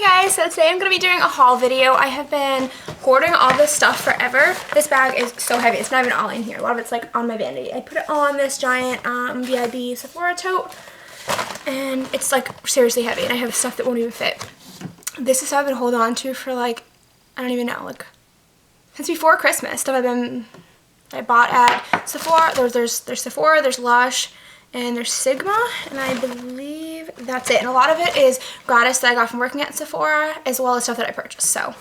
Hey guys, so today I'm going to be doing a haul video. I have been hoarding all this stuff forever. This bag is so heavy. It's not even all in here. A lot of it's like on my vanity. I put it on this giant VIB Sephora tote and it's like seriously heavy and I have stuff that won't even fit. This is stuff I've been holding on to for like, I don't even know, like since before Christmas. Stuff I bought at Sephora. There's Sephora, there's Lush, and there's Sigma, and I believe that's it. And a lot of it is gratis that I got from working at Sephora, as well as stuff that I purchased. So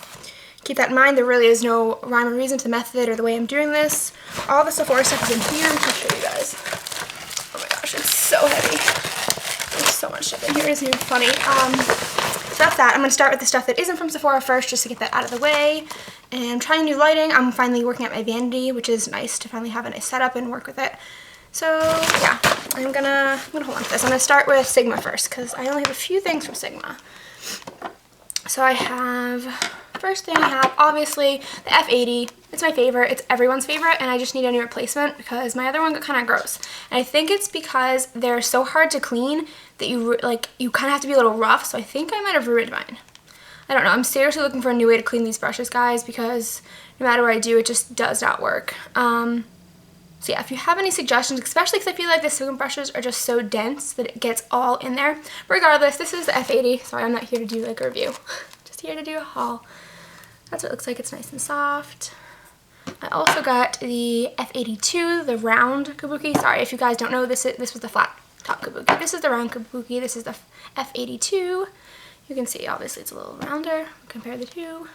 keep that in mind. There really is no rhyme or reason to the method or the way I'm doing this. All the Sephora stuff is in here. I'm going to show you guys. Oh my gosh, it's so heavy. There's so much stuff in here. It isn't even funny. So that's that. I'm going to start with the stuff that isn't from Sephora first, just to get that out of the way. And I'm trying new lighting. I'm finally working at my vanity, which is nice to finally have a nice setup and work with it. So yeah, I'm gonna hold on to this. I'm gonna start with Sigma first because I only have a few things from Sigma. So I have, first thing I have, obviously the F80. It's my favorite. It's everyone's favorite, and I just need a new replacement because my other one got kind of gross. And I think it's because they're so hard to clean that you kind of have to be a little rough. So I think I might have ruined mine. I don't know. I'm seriously looking for a new way to clean these brushes, guys, because no matter what I do, it just does not work. So yeah, if you have any suggestions, especially because I feel like the Sigma brushes are just so dense that it gets all in there. Regardless, this is the F80. Sorry, I'm not here to do like a review. Just here to do a haul. That's what it looks like. It's nice and soft. I also got the F82, the round kabuki. Sorry, if you guys don't know, this was the flat top kabuki. This is the round kabuki. This is the F82. You can see, obviously, it's a little rounder. Compare the two.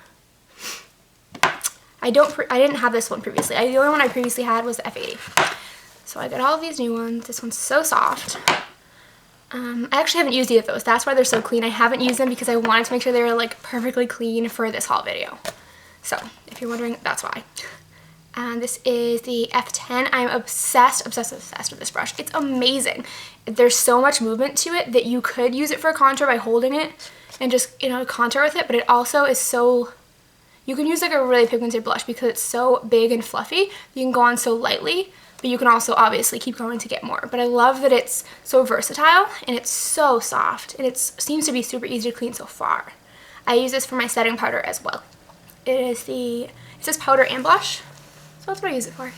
I didn't have this one previously. The only one I previously had was the F80. So I got all of these new ones. This one's so soft. I actually haven't used either of those. That's why they're so clean. I haven't used them because I wanted to make sure they were like perfectly clean for this haul video. So if you're wondering, that's why. And this is the F10. I'm obsessed with this brush. It's amazing. There's so much movement to it that you could use it for a contour by holding it and just, you know, contour with it. But it also is so... You can use like a really pigmented blush because it's so big and fluffy. You can go on so lightly, but you can also obviously keep going to get more. But I love that it's so versatile and it's so soft and it seems to be super easy to clean so far. I use this for my setting powder as well. It says powder and blush, so that's what I use it for.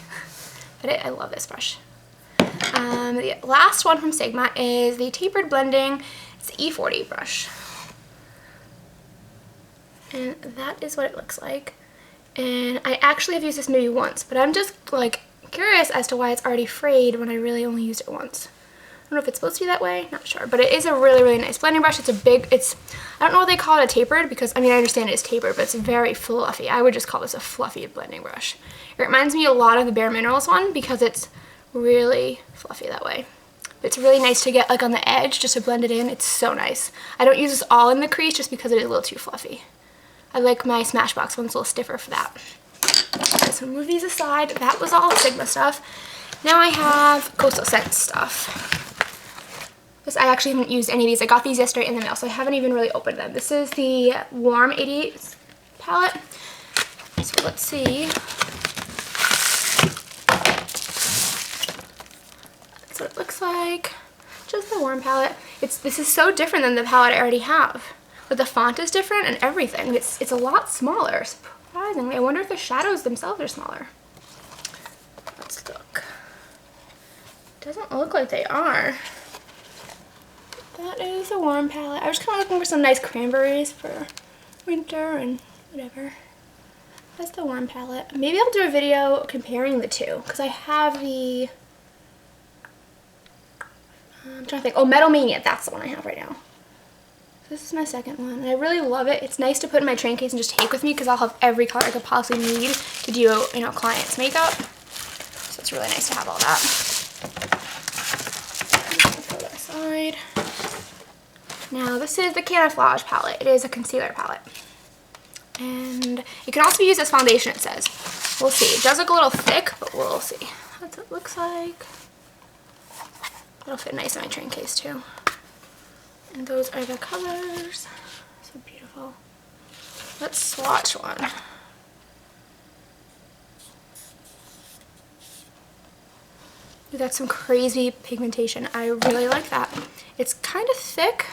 But I love this brush. The last one from Sigma is the Tapered Blending. It's the E40 brush. And that is what it looks like. And I actually have used this maybe once, but I'm just like curious as to why it's already frayed when I really only used it once. I don't know if it's supposed to be that way, not sure, but it is a really, really nice blending brush. I don't know what they call it, a tapered, because I mean, I understand it's tapered, but it's very fluffy. I would just call this a fluffy blending brush. It reminds me a lot of the Bare Minerals one because it's really fluffy that way. But it's really nice to get like on the edge just to blend it in. It's so nice. I don't use this all in the crease just because it is a little too fluffy. I like my Smashbox ones a little stiffer for that. Okay, so move these aside. That was all Sigma stuff. Now I have Coastal Scents stuff. I actually haven't used any of these. I got these yesterday in the mail, so I haven't even really opened them. This is the Warm 88 palette. So let's see. That's what it looks like. Just the Warm palette. This is so different than the palette I already have. But the font is different and everything. It's a lot smaller, surprisingly. I wonder if the shadows themselves are smaller. Let's look. Doesn't look like they are. That is a Warm palette. I was kind of looking for some nice cranberries for winter and whatever. That's the Warm palette. Maybe I'll do a video comparing the two because I have the... I'm trying to think. Oh, Metal Mania. That's the one I have right now. This is my second one, and I really love it. It's nice to put in my train case and just take with me because I'll have every color I could possibly need to do, you know, clients' makeup. So it's really nice to have all that. Throw that aside. Now this is the Camouflage palette. It is a concealer palette, and it can also be used as foundation. It says. We'll see. It does look a little thick, but we'll see. That's what it looks like. It'll fit nice in my train case too. And those are the colors. So beautiful. Let's swatch one. We got some crazy pigmentation. I really like that. It's kind of thick,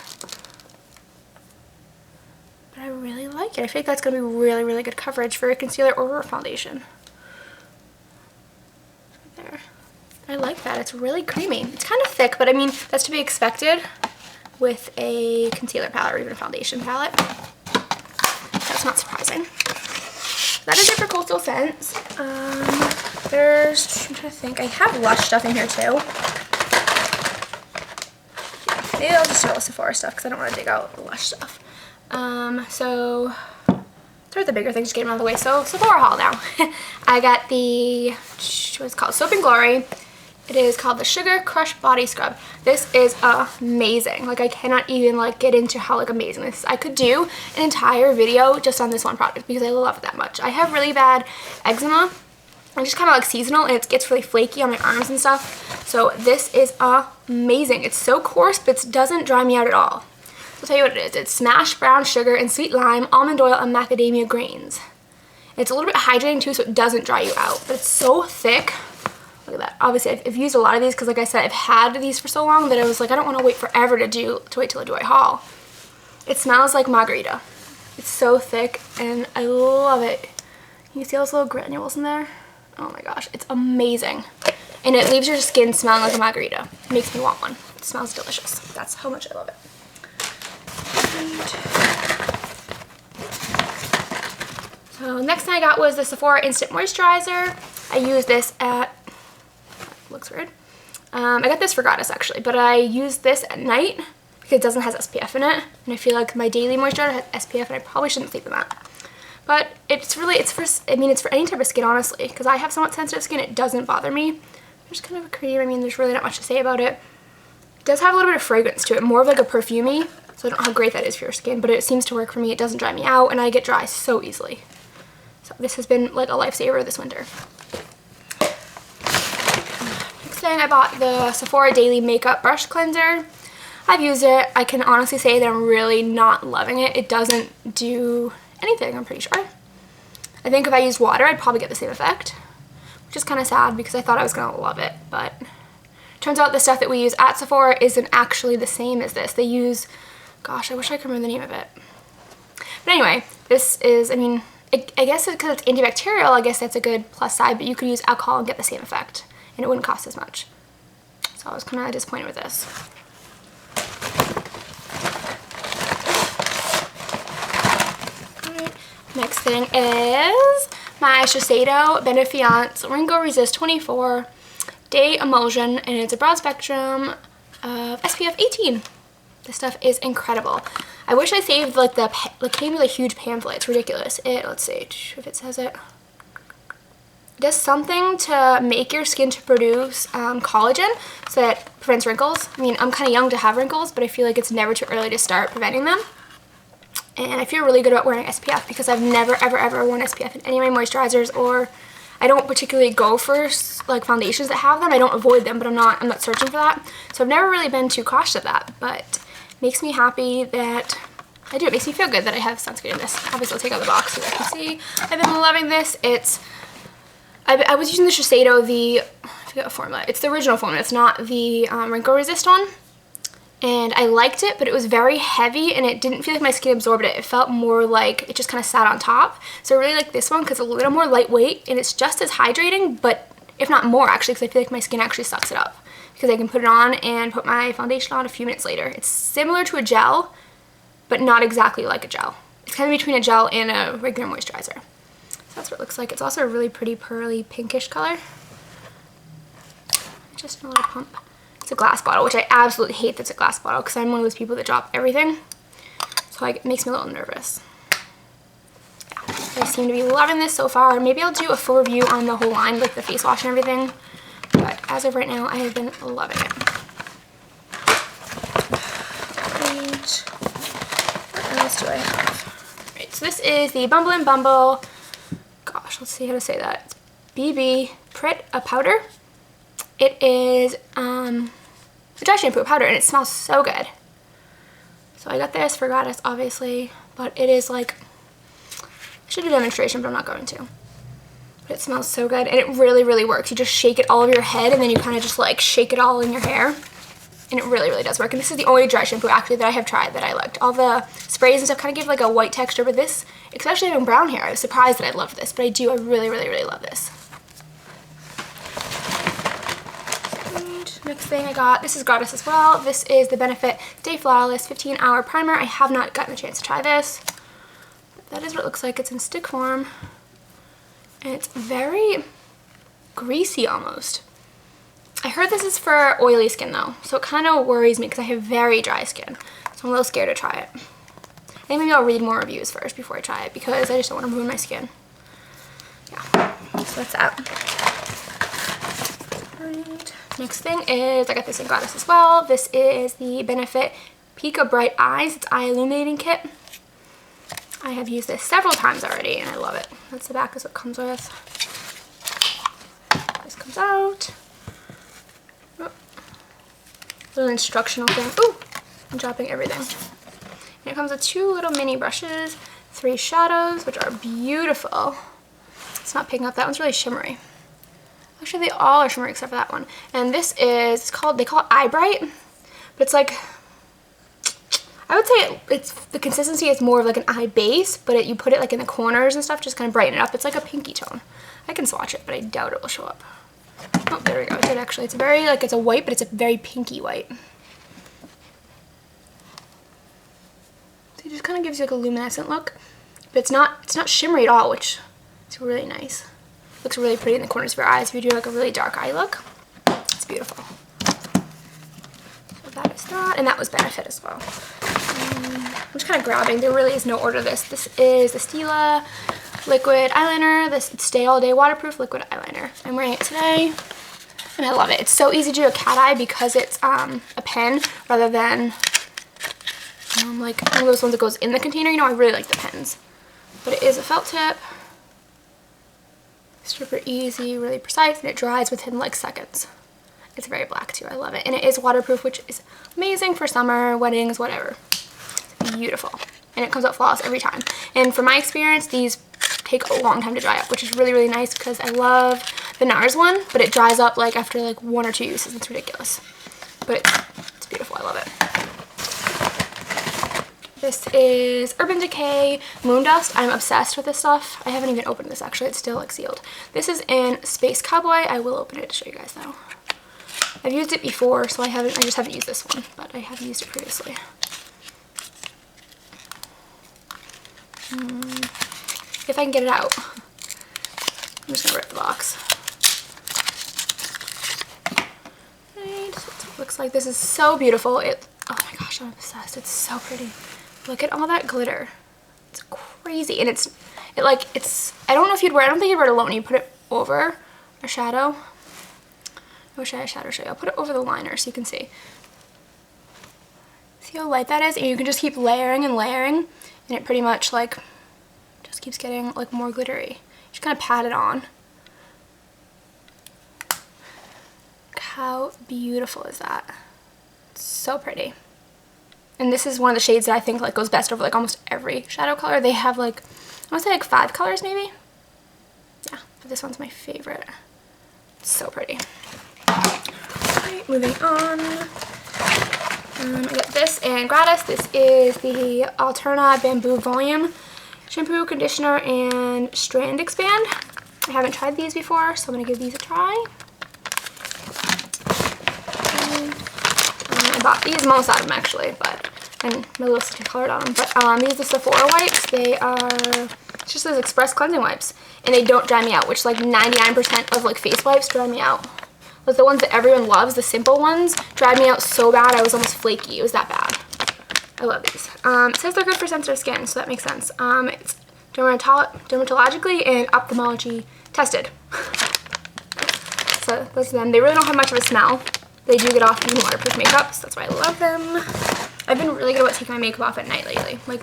like it. I think that's going to be really, really good coverage for a concealer or a foundation. There. I like that. It's really creamy. It's kind of thick, but I mean, that's to be expected with a concealer palette or even a foundation palette. That's not surprising. That is it for Coastal Scents. I'm trying to think. I have Lush stuff in here too. Yeah, maybe I'll just start with Sephora stuff because I don't want to dig out the Lush stuff. So start with the bigger things, just get them out of the way. So Sephora haul now. I got the, what's it called? Soap and Glory. It is called the Sugar Crush Body Scrub. This is amazing. Like, I cannot even like get into how like amazing this is. I could do an entire video just on this one product because I love it that much. I have really bad eczema. It's just kind of like seasonal, and it gets really flaky on my arms and stuff. So this is amazing. It's so coarse, but it doesn't dry me out at all. So I'll tell you what it is. It's smashed brown sugar and sweet lime, almond oil, and macadamia grains. It's a little bit hydrating too, so it doesn't dry you out. But it's so thick. Look at that. Obviously, I've used a lot of these because, like I said, I've had these for so long that I was like, I don't want to wait forever to wait till I do a haul. It smells like margarita. It's so thick, and I love it. You see those little granules in there? Oh my gosh, it's amazing. And it leaves your skin smelling like a margarita. It makes me want one. It smells delicious. That's how much I love it. So next thing I got was the Sephora Instant Moisturizer. I used this at, looks weird. I got this for Goddess actually, but I use this at night because it doesn't have SPF in it. And I feel like my daily moisturizer has SPF and I probably shouldn't sleep in that. But it's for any type of skin, honestly, because I have somewhat sensitive skin. It doesn't bother me. There's kind of a cream. I mean, there's really not much to say about it. It does have a little bit of fragrance to it, more of like a perfumey. So I don't know how great that is for your skin, but it seems to work for me. It doesn't dry me out, and I get dry so easily. So this has been like a lifesaver this winter. Next thing, I bought the Sephora Daily Makeup Brush Cleanser. I've used it. I can honestly say that I'm really not loving it. It doesn't do anything, I'm pretty sure. I think if I used water, I'd probably get the same effect, which is kind of sad because I thought I was going to love it, but turns out the stuff that we use at Sephora isn't actually the same as this. They use, gosh, I wish I could remember the name of it. But anyway, this is, I mean, I guess because it's antibacterial, I guess that's a good plus side, but you could use alcohol and get the same effect, and it wouldn't cost as much. So I was kind of disappointed with this. Next thing is my Shiseido Benefiance Wrinkle Resist 24 Day Emulsion, and it's a broad spectrum of SPF 18. This stuff is incredible. I wish I saved like it came with a huge pamphlet. It's ridiculous. Let's see if it says it. It does something to make your skin to produce collagen so that prevents wrinkles. I mean, I'm kind of young to have wrinkles, but I feel like it's never too early to start preventing them. And I feel really good about wearing SPF because I've never, ever, ever worn SPF in any of my moisturizers, or I don't particularly go for like foundations that have them. I don't avoid them, but I'm not searching for that. So I've never really been too cautious of that, but it makes me happy that I do. It makes me feel good that I have sunscreen in this. Obviously, I'll take out the box so you guys can see. I've been loving this. I was using the Shiseido, I forget what formula. It's the original formula. It's not the wrinkle resist one. And I liked it, but it was very heavy and it didn't feel like my skin absorbed it. It felt more like it just kind of sat on top. So I really like this one because it's a little more lightweight and it's just as hydrating, but if not more actually, because I feel like my skin actually sucks it up. Because I can put it on and put my foundation on a few minutes later. It's similar to a gel, but not exactly like a gel. It's kind of between a gel and a regular moisturizer. So that's what it looks like. It's also a really pretty pearly pinkish color. Just a little pump. It's a glass bottle, which I absolutely hate that's a glass bottle because I'm one of those people that drop everything. So it makes me a little nervous. Yeah, I seem to be loving this so far. Maybe I'll do a full review on the whole line, like the face wash and everything. But as of right now, I have been loving it. And what else do I have? Alright, so this is the Bumble and Bumble. Gosh, let's see how to say that. It's BB Prit a powder. It is a dry shampoo powder and it smells so good. So I got this for Goddess, obviously, but it is like, I should do a demonstration, but I'm not going to. But it smells so good and it really, really works. You just shake it all over your head and then you kind of just like shake it all in your hair and it really, really does work. And this is the only dry shampoo actually that I have tried that I liked. All the sprays and stuff kind of give like a white texture, but this, especially having brown hair, I was surprised that I loved this, but I do. I really, really, really love this. Next thing I got, this is gratis as well. This is the Benefit Stay Flawless 15-hour primer. I have not gotten a chance to try this. That is what it looks like. It's in stick form. And it's very greasy almost. I heard this is for oily skin though, so it kind of worries me because I have very dry skin. So I'm a little scared to try it. I think maybe I'll read more reviews first before I try it because I just don't want to ruin my skin. Yeah, so that's that. Next thing is, I got this in gratis as well. This is the Benefit Pika Bright Eyes. It's eye illuminating kit. I have used this several times already and I love it. That's the back is what it comes with. This comes out. Oh. Little instructional thing. Ooh, I'm dropping everything. And it comes with 2 little mini brushes, 3 shadows, which are beautiful. It's not picking up. That one's really shimmery. Actually, they all are shimmery except for that one. And this is, they call it Eye Bright, but it's like, I would say the consistency is more of like an eye base, but you put it like in the corners and stuff, just kind of brighten it up. It's like a pinky tone. I can swatch it, but I doubt it will show up. Oh, there we go. It did actually. It's very, like, it's a white, but it's a very pinky white. So it just kind of gives you like a luminescent look, but it's not shimmery at all, which is really nice. Looks really pretty in the corners of your eyes if you do like a really dark eye look. It's beautiful. So that is that, and that was Benefit as well. I'm just kind of grabbing. There really is no order to this. This is the Stila liquid eyeliner. This Stay All Day waterproof liquid eyeliner. I'm wearing it today, and I love it. It's so easy to do a cat eye because it's a pen rather than like one of those ones that goes in the container. You know, I really like the pens, but it is a felt tip. Super easy, really precise, and it dries within like seconds. It's very black too. I love it. And it is waterproof, which is amazing for summer, weddings, whatever. It's beautiful. And it comes out flawless every time. And from my experience, these take a long time to dry up, which is really, really nice because I love the NARS one, but it dries up like after like 1 or 2 uses. It's ridiculous. But it's beautiful. I love it. This is Urban Decay Moon Dust. I'm obsessed with this stuff. I haven't even opened this actually. It's still like sealed. This is in Space Cowboy. I will open it to show you guys though. I've used it before, so I just haven't used this one, but I have used it previously. If I can get it out. I'm just gonna rip the box. Right, that's what it looks like. This is so beautiful. Oh my gosh, I'm obsessed. It's so pretty. Look at all that glitter. It's crazy. And I don't know if you'd wear it. I don't think you'd wear it alone. You put it over a shadow. I wish I had a shadow show you. I'll put it over the liner so you can see. See how light that is? And you can just keep layering and layering. And it pretty much like just keeps getting like more glittery. Just kind of pat it on. Look how beautiful is that? It's so pretty. And this is one of the shades that I think like goes best over like almost every shadow color. They have like, I want to say like 5 colors maybe. Yeah, but this one's my favorite. It's so pretty. Alright, moving on. I got this in gratis. This is the Alterna Bamboo Volume Shampoo, Conditioner, and Strand Expand. I haven't tried these before, so I'm going to give these a try. I bought these, most out of them actually, and my little sticker colored on them. But these are the Sephora wipes. They are just those express cleansing wipes, and they don't dry me out, which like 99% of like face wipes dry me out. Like the ones that everyone loves, the simple ones, dried me out so bad I was almost flaky. It was that bad. I love these. It says they're good for sensitive skin, so that makes sense. It's dermatologically and ophthalmology tested. So those are them. They really don't have much of a smell. They do get off even waterproof makeup, so that's why I love them. I've been really good about taking my makeup off at night lately. Like,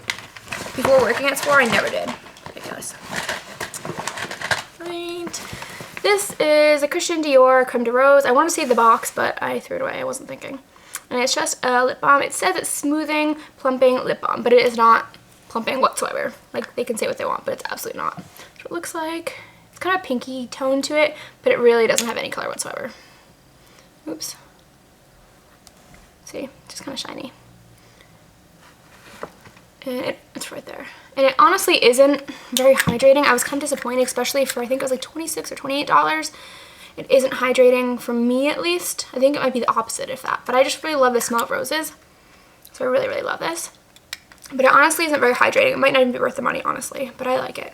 before working at Sephora, I never did. Ridiculous. Right. This is a Christian Dior Creme de Rose. I want to save the box, but I threw it away. I wasn't thinking. And it's just a lip balm. It says it's smoothing, plumping lip balm, but it is not plumping whatsoever. Like, they can say what they want, but it's absolutely not. That's what it looks like. It's kind of a pinky tone to it, but it really doesn't have any color whatsoever. Oops. See, just kind of shiny. And it's right there. And it honestly isn't very hydrating. I was kind of disappointed, especially for, I think it was like $26 or $28. It isn't hydrating for me, at least. I think it might be the opposite of that. But I just really love the smell of roses. So I really, really love this. But it honestly isn't very hydrating. It might not even be worth the money, honestly. But I like it.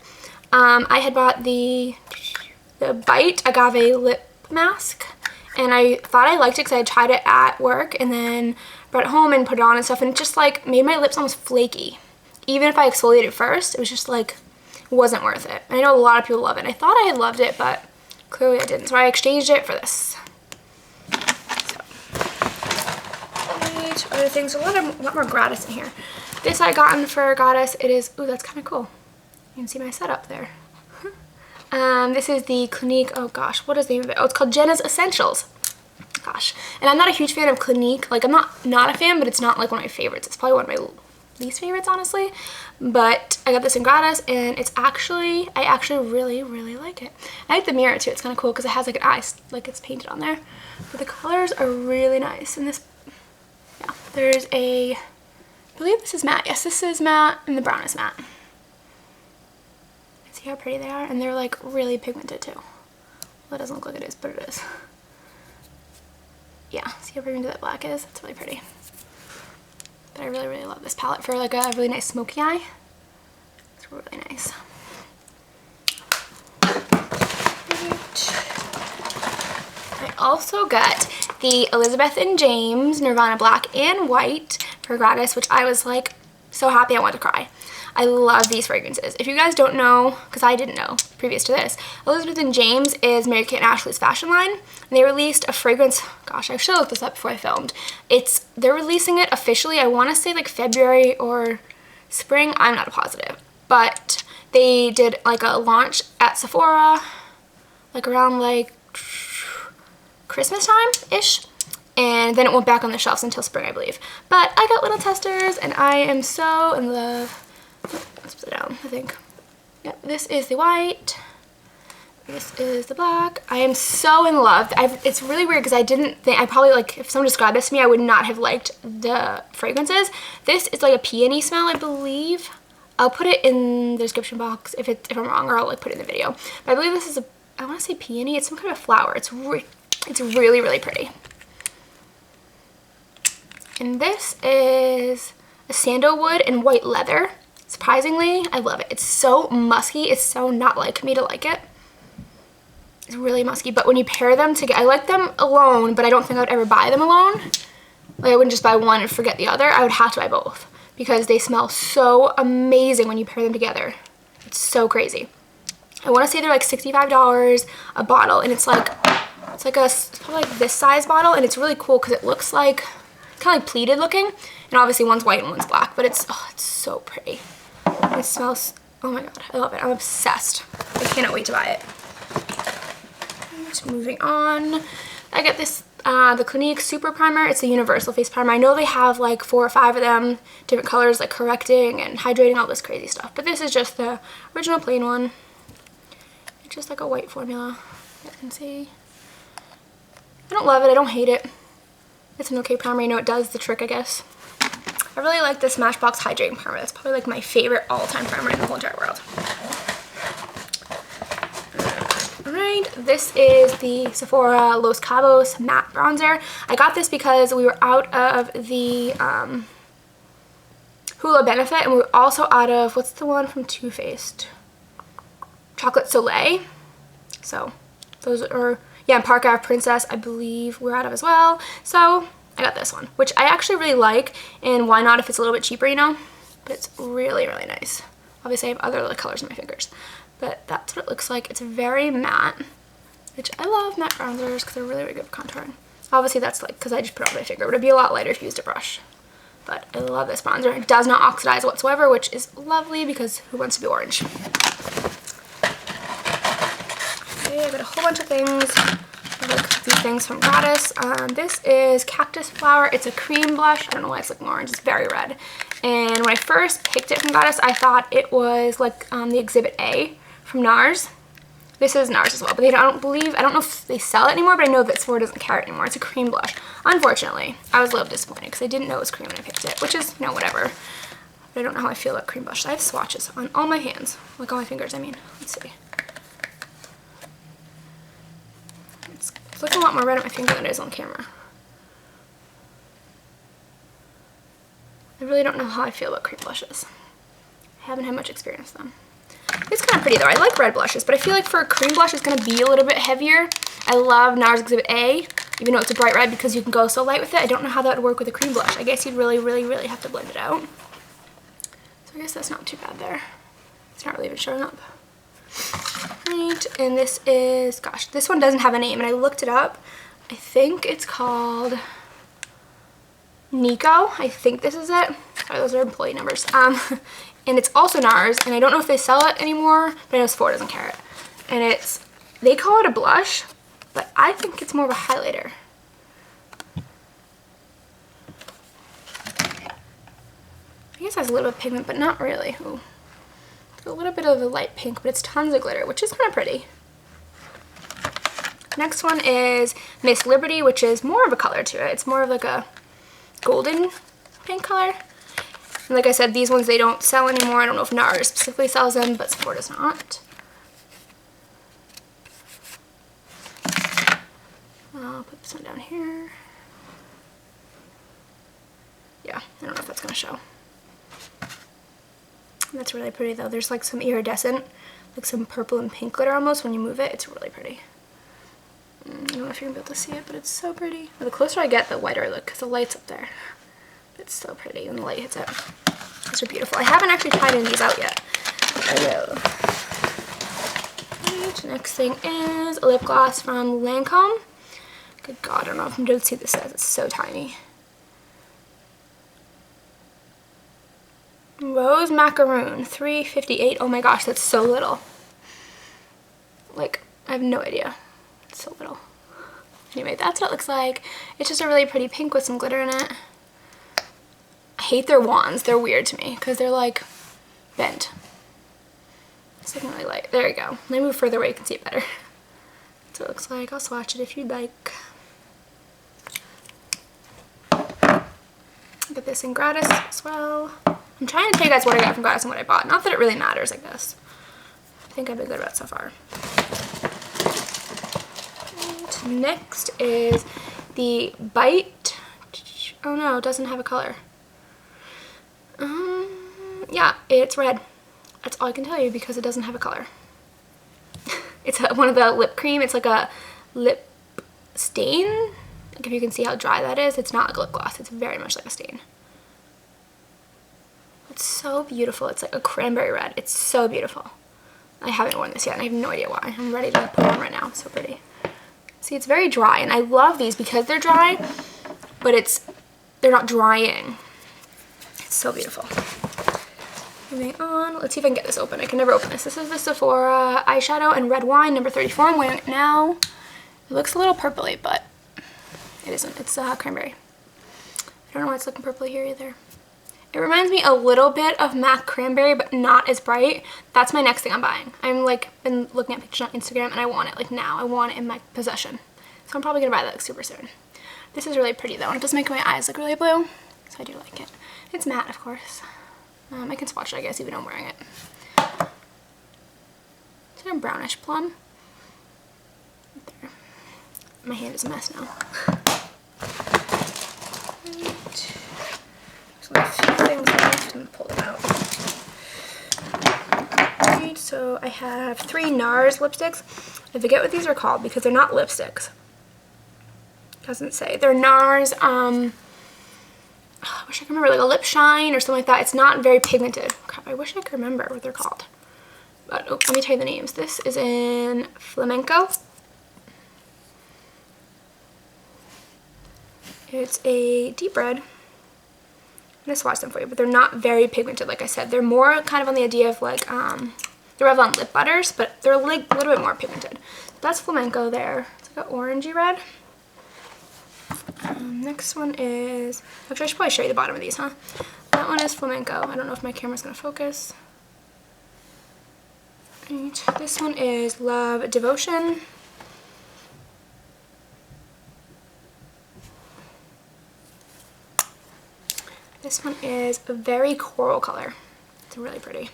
I had bought the Bite Agave Lip Mask. And I thought I liked it because I had tried it at work. And then brought it home and put it on and stuff. And it just like made my lips almost flaky. Even if I exfoliated first, it was just like, it wasn't worth it. I know a lot of people love it. I thought I had loved it, but clearly I didn't. So I exchanged it for this. So, other things, a lot more Gratis in here. This I gotten for Goddess. It is, ooh, that's kind of cool. You can see my setup there. This is the Clinique, oh gosh, what is the name of it? Oh, it's called Jenna's Essentials. Gosh. And I'm not a huge fan of Clinique. Like, I'm not a fan, but it's not like one of my favorites. It's probably one of my least favorites, honestly. But I got this in Gratis, and it's actually, I actually really, really like it. I like the mirror too. It's kind of cool because it has like an eye, like it's painted on there. But the colors are really nice. And this, yeah, there's a, I believe this is matte. Yes, this is matte, and the brown is matte. See how pretty they are? And they're like really pigmented too. Well, it doesn't look like it is, but it is. Yeah, see how pigmented that black is? It's really pretty. But I really, really love this palette for like a really nice smoky eye. It's really nice. I also got the Elizabeth and James Nirvana Black and White for Gratis, which I was like so happy I wanted to cry. I love these fragrances. If you guys don't know, because I didn't know previous to this, Elizabeth and James is Mary-Kate and Ashley's fashion line. And they released a fragrance, gosh, I should have looked this up before I filmed. They're releasing it officially, I want to say like February or spring, I'm not positive. But they did like a launch at Sephora, like around like Christmas time-ish. And then it went back on the shelves until spring, I believe. But I got little testers, and I am so in love. Let's put it down, I think. Yep, this is the white. This is the black. I am so in love. It's really weird because I didn't think, I probably like, if someone described this to me, I would not have liked the fragrances. This is like a peony smell, I believe. I'll put it in the description box if I'm wrong, or I'll like put it in the video. But I believe this is I want to say peony. It's some kind of flower. It's really, really pretty. And this is a sandalwood and white leather. Surprisingly, I love it. It's so musky. It's so not like me to like it. It's really musky, but when you pair them together, I like them alone, but I don't think I would ever buy them alone. Like, I wouldn't just buy one and forget the other. I would have to buy both because they smell so amazing when you pair them together. It's so crazy. I want to say they're like $65 a bottle, and it's probably like this size bottle, and it's really cool because it looks like, it's kind of like pleated looking, and obviously one's white and one's black, but it's so pretty. It smells, oh my god, I love it. I'm obsessed. I cannot wait to buy it. Moving on, I got this, the Clinique Super Primer. It's a universal face primer. I know they have like 4 or 5 of them, different colors, like correcting and hydrating, all this crazy stuff, but this is just the original plain one. It's just like a white formula, you can see. I don't love it, I don't hate it. It's an okay primer, you know, it does the trick, I guess. I really like this Smashbox Hydrating Primer. That's probably like my favorite all-time primer in the whole entire world. Alright, this is the Sephora Los Cabos Matte Bronzer. I got this because we were out of the Hula Benefit, and we were also out of, what's the one from Too Faced? Chocolate Soleil. So, those are, yeah, and Park Ave Princess, I believe we're out of as well. So, I got this one, which I actually really like, and why not if it's a little bit cheaper, you know? But it's really, really nice. Obviously, I have other colors in my fingers, but that's what it looks like. It's very matte, which I love matte bronzers because they're really, really good for contouring. Obviously, that's like, because I just put it on my finger, but it'd be a lot lighter if you used a brush. But I love this bronzer. It does not oxidize whatsoever, which is lovely because who wants to be orange? Okay, I got a whole bunch of things. Like these things from Gratis. This is Cactus Flower. It's a cream blush. I don't know why it's looking orange. It's very red. And when I first picked it from Gratis, I thought it was like the Exhibit A from NARS. This is NARS as well, but I don't know if they sell it anymore, but I know that Sephora doesn't carry it anymore. It's a cream blush. Unfortunately, I was a little disappointed because I didn't know it was cream when I picked it, which is, you know, whatever. But I don't know how I feel about cream blush. I have swatches on all my hands, like all my fingers, I mean. Let's see. It's looking a lot more red on my finger than it is on camera. I really don't know how I feel about cream blushes. I haven't had much experience with them. It's kind of pretty though. I like red blushes, but I feel like for a cream blush, it's going to be a little bit heavier. I love NARS Exhibit A, even though it's a bright red, because you can go so light with it. I don't know how that would work with a cream blush. I guess you'd really, really, really have to blend it out. So I guess that's not too bad there. It's not really even showing up. Right, and this is, gosh, this one doesn't have a name, and I looked it up. I think it's called Nico. I think this is it. Sorry, those are employee numbers. And it's also NARS, and I don't know if they sell it anymore, but I know Sephora doesn't carry it. And it's, they call it a blush, but I think it's more of a highlighter. I guess it has a little bit of pigment, but not really. Ooh. It's a little bit of a light pink, but it's tons of glitter, which is kind of pretty. Next one is Miss Liberty, which is more of a color to it. It's more of like a golden pink color. And like I said, these ones they don't sell anymore. I don't know if NARS specifically sells them, but Sephora does not. I'll put this one down here. Yeah, I don't know if that's going to show. That's really pretty though. There's like some iridescent, like some purple and pink glitter almost when you move it. It's really pretty. I don't know if you're going to be able to see it, but it's so pretty. The closer I get, the whiter I look because the light's up there. It's so pretty when the light hits it. These are beautiful. I haven't actually tried any of these out yet. I will. Right, next thing is a lip gloss from Lancome. Good God, I don't know if I'm able to see what this says. It's so tiny. Rose Macaroon, $3.58. Oh my gosh, that's so little. Like, I have no idea. It's so little. Anyway, that's what it looks like. It's just a really pretty pink with some glitter in it. I hate their wands. They're weird to me because they're like bent. It's looking really light. There you go. Let me move further away. You can see it better. That's what it looks like. I'll swatch it if you'd like. Get this in Gratis as well. I'm trying to tell you guys what I got from Gratis and what I bought. Not that it really matters, I guess. I think I've been good about it so far. And next is the Bite. Oh no, it doesn't have a color. Yeah, it's red. That's all I can tell you because it doesn't have a color. It's one of the lip cream. It's like a lip stain. Like if you can see how dry that is, it's not like a lip gloss. It's very much like a stain. It's so beautiful. It's like a cranberry red. It's so beautiful. I haven't worn this yet and I have no idea why. I'm ready to put it on right now. It's so pretty. See, it's very dry and I love these because they're dry, but they're not drying. It's so beautiful. Moving on, let's see if I can get this open. I can never open this. This is the Sephora eyeshadow in Red Wine, number 34. I'm wearing it now. It looks a little purpley, but it isn't. It's cranberry. I don't know why it's looking purpley here either. It reminds me a little bit of MAC Cranberry, but not as bright. That's my next thing I'm buying. I'm like been looking at pictures on Instagram and I want it like now. I want it in my possession. So I'm probably gonna buy that like super soon. This is really pretty though, and it does make my eyes look really blue. So I do like it. It's matte, of course. I can swatch it, I guess, even though I'm wearing it. Is there a brownish plum? Right there. My hand is a mess now. There's only a few things left. I'm gonna pull them out. Right, so I have 3 NARS lipsticks. I forget what these are called because they're not lipsticks. Doesn't say. They're NARS, I wish I could remember, like a lip shine or something like that. It's not very pigmented. Crap, I wish I could remember what they're called. But oh, let me tell you the names. This is in Flamenco. It's a deep red. I'm gonna swatch them for you, but they're not very pigmented, like I said. They're more kind of on the idea of like the Revlon lip butters, but they're like a little bit more pigmented. That's Flamenco there. It's like an orangey red. Next one is, actually I should probably show you the bottom of these, huh? That one is Flamenco. I don't know if my camera's gonna focus. Right. This one is Love Devotion. This one is a very coral color. It's really pretty.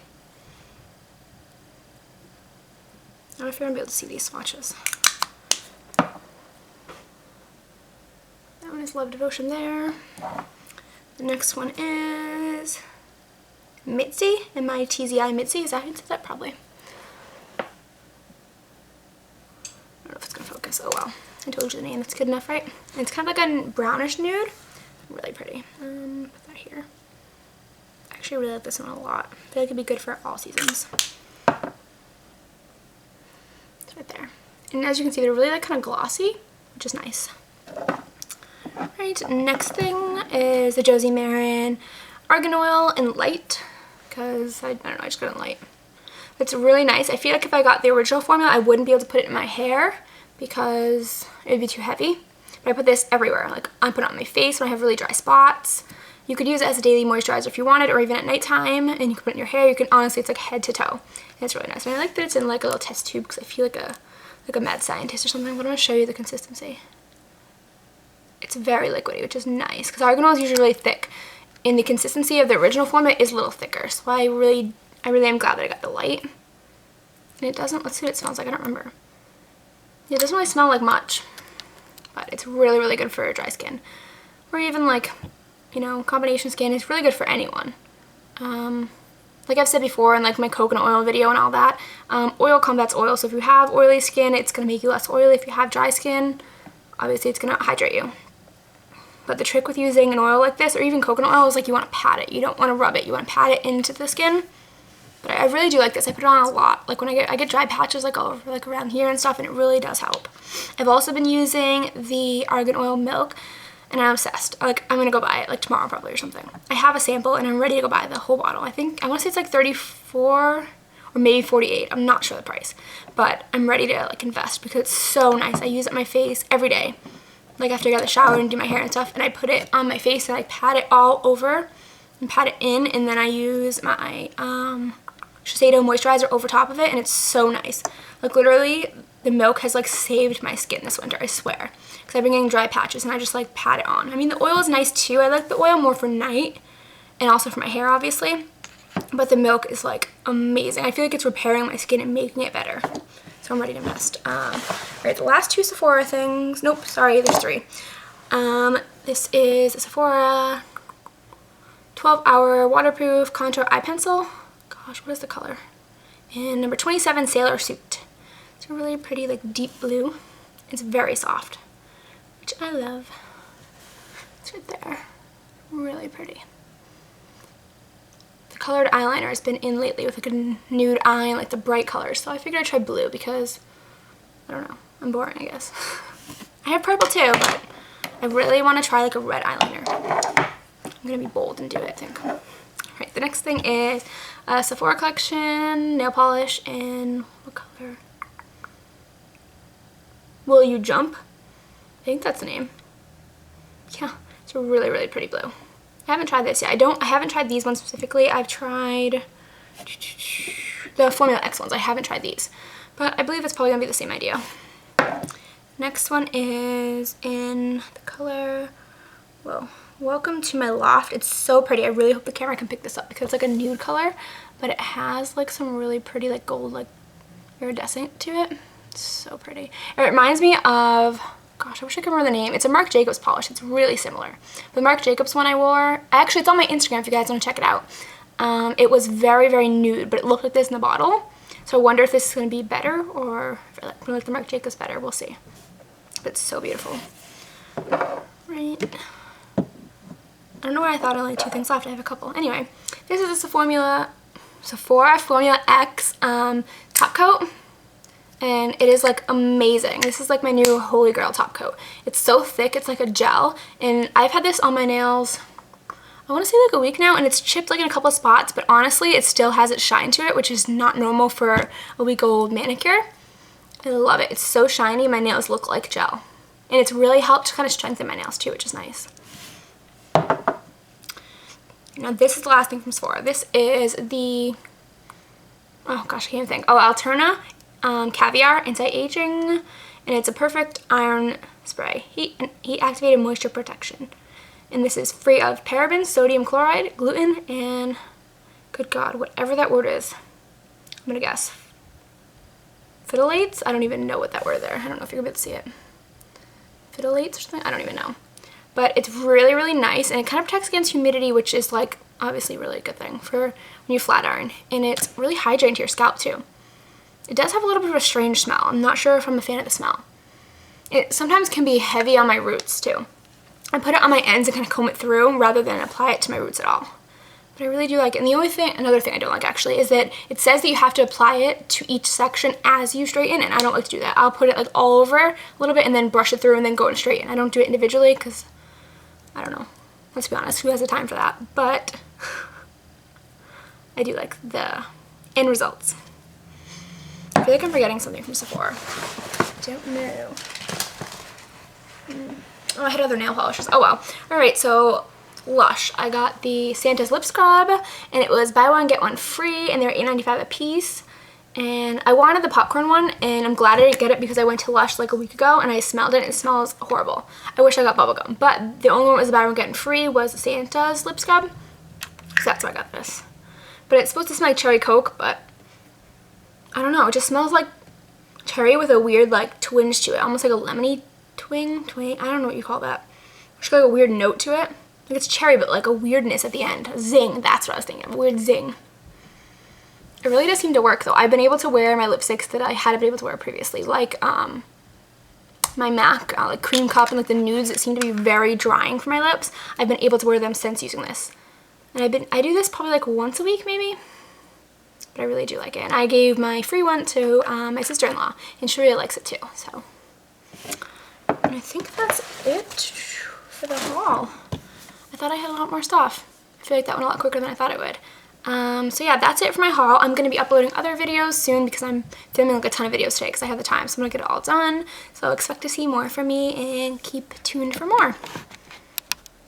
I don't know if you're going to be able to see these swatches. That one is Love Devotion there. The next one is Mitzi, M-I-T-Z-I, Mitzi. Is that how you say that? Probably. I don't know if it's going to focus. Oh well. I told you the name. That's good enough, right? And it's kind of like a brownish nude. Really pretty. Put that here. I actually really like this one a lot. I feel like it'd be good for all seasons. It's right there. And as you can see, they're really like kind of glossy, which is nice. Right, next thing is the Josie Maran Argan Oil in Light, because I don't know, I just got it in Light. It's really nice. I feel like if I got the original formula, I wouldn't be able to put it in my hair because it would be too heavy. But I put this everywhere. Like, I put it on my face when I have really dry spots. You could use it as a daily moisturizer if you wanted, or even at nighttime, and you can put it in your hair. You can, honestly, it's like head to toe. And it's really nice. And I like that it's in like a little test tube because I feel like a mad scientist or something. But I'm going to show you the consistency. It's very liquidy, which is nice because argan oil is usually really thick. And the consistency of the original formula is a little thicker. So I really am glad that I got the Light. And it doesn't, let's see what it smells like. I don't remember. It doesn't really smell like much. But it's really, really good for dry skin. Or even like, you know, combination skin. It's really good for anyone. Like I've said before in like my coconut oil video and all that, oil combats oil. So if you have oily skin, it's going to make you less oily. If you have dry skin, obviously it's going to hydrate you. But the trick with using an oil like this, or even coconut oil, is like you want to pat it. You don't want to rub it. You want to pat it into the skin. But I really do like this. I put it on a lot. Like when I get dry patches like all over, like around here and stuff, and it really does help. I've also been using the Argan Oil Milk, and I'm obsessed. Like I'm gonna go buy it like tomorrow probably or something. I have a sample and I'm ready to go buy the whole bottle. I want to say it's like 34 or maybe 48. I'm not sure the price, but I'm ready to like invest because it's so nice. I use it on my face every day. Like after I get out of the shower and do my hair and stuff, and I put it on my face and I pat it all over and pat it in, and then I use my Shiseido moisturizer over top of it, and it's so nice. Like literally the milk has like saved my skin this winter, I swear, because I've been getting dry patches and I just like pat it on. I mean, the oil is nice too. I like the oil more for night and also for my hair obviously, but the milk is like amazing. I feel like it's repairing my skin and making it better. So I'm ready to invest. Alright, the last two Sephora things. Nope, sorry, there's three. This is a Sephora 12-hour waterproof contour eye pencil. Gosh, what is the color? And number 27, Sailor Suit. It's a really pretty, like, deep blue. It's very soft, which I love. It's right there. Really pretty. The colored eyeliner has been in lately with like a nude eye and like the bright colors, so I figured I'd try blue because, I don't know, I'm boring, I guess. I have purple too, but I really want to try like a red eyeliner. I'm gonna be bold and do it, I think. Alright, the next thing is a Sephora collection nail polish in, what color? Will You Jump? I think that's the name. Yeah, it's a really, really pretty blue. I haven't tried this yet. I haven't tried these ones specifically. I've tried the Formula X ones. I haven't tried these, but I believe it's probably gonna be the same idea. Next one is in the color, whoa, Welcome to My Loft. It's so pretty. I really hope the camera can pick this up because it's like a nude color, but it has like some really pretty like gold like iridescent to it. It's so pretty. It reminds me of, gosh, I wish I could remember the name. It's a Marc Jacobs polish. It's really similar. The Marc Jacobs one I wore, actually it's on my Instagram if you guys want to check it out. It was very, very nude, but it looked like this in the bottle. So I wonder if this is going to be better or if I like the Marc Jacobs better. We'll see. But it's so beautiful. Right. I don't know why I thought I only had two things left. I have a couple. Anyway, this is the Sephora Formula X top coat. And it is like amazing. This is like my new holy grail top coat. It's so thick, it's like a gel. And I've had this on my nails, I want to say like a week now, and it's chipped like in a couple of spots, but honestly it still has its shine to it, which is not normal for a week-old manicure. I love it. It's so shiny, my nails look like gel. And it's really helped kind of strengthen my nails too, which is nice. Now this is the last thing from Sephora. This is the oh gosh, I can't even think. Oh, Alterna Caviar Anti-Aging, and it's a perfect iron spray. Heat activated moisture protection. And this is free of parabens, sodium chloride, gluten, and good God, whatever that word is. I'm gonna guess. Phthalates? I don't even know what that word there. I don't know if you're gonna be able to see it. Phthalates or something? I don't even know. But it's really, really nice, and it kind of protects against humidity, which is like obviously really a good thing for when you flat iron. And it's really hydrating to your scalp too. It does have a little bit of a strange smell. I'm not sure if I'm a fan of the smell. It sometimes can be heavy on my roots too. I put it on my ends and kind of comb it through rather than apply it to my roots at all. But I really do like it. And the only thing, another thing I don't like actually, is that it says that you have to apply it to each section as you straighten, and I don't like to do that. I'll put it like all over a little bit and then brush it through and then go and straighten. I don't do it individually because, I don't know. Let's be honest, who has the time for that? But I do like the end results. I feel like I'm forgetting something from Sephora. Don't know. Oh, I had other nail polishes. Oh well. Alright, so Lush. I got the Santa's lip scrub, and it was buy one get one free, and they were $8.95 a piece. And I wanted the popcorn one, and I'm glad I didn't get it because I went to Lush like a week ago and I smelled it and it smells horrible. I wish I got bubblegum, but the only one that was buy one get one free was Santa's lip scrub, so that's why I got this. But it's supposed to smell like cherry coke, but I don't know, it just smells like cherry with a weird like twinge to it, almost like a lemony twing, I don't know what you call that. It's got like a weird note to it. Like it's cherry, but like a weirdness at the end. A zing, that's what I was thinking, a weird zing. It really does seem to work though. I've been able to wear my lipsticks that I hadn't been able to wear previously, like my MAC like cream cup and like the nudes that seem to be very drying for my lips. I've been able to wear them since using this. And I do this probably like once a week maybe. But I really do like it. And I gave my free one to my sister-in-law, and she really likes it too. So, and I think that's it for the haul. I thought I had a lot more stuff. I feel like that went a lot quicker than I thought it would. So yeah, that's it for my haul. I'm going to be uploading other videos soon because I'm filming like a ton of videos today because I have the time. So I'm going to get it all done. So expect to see more from me and keep tuned for more.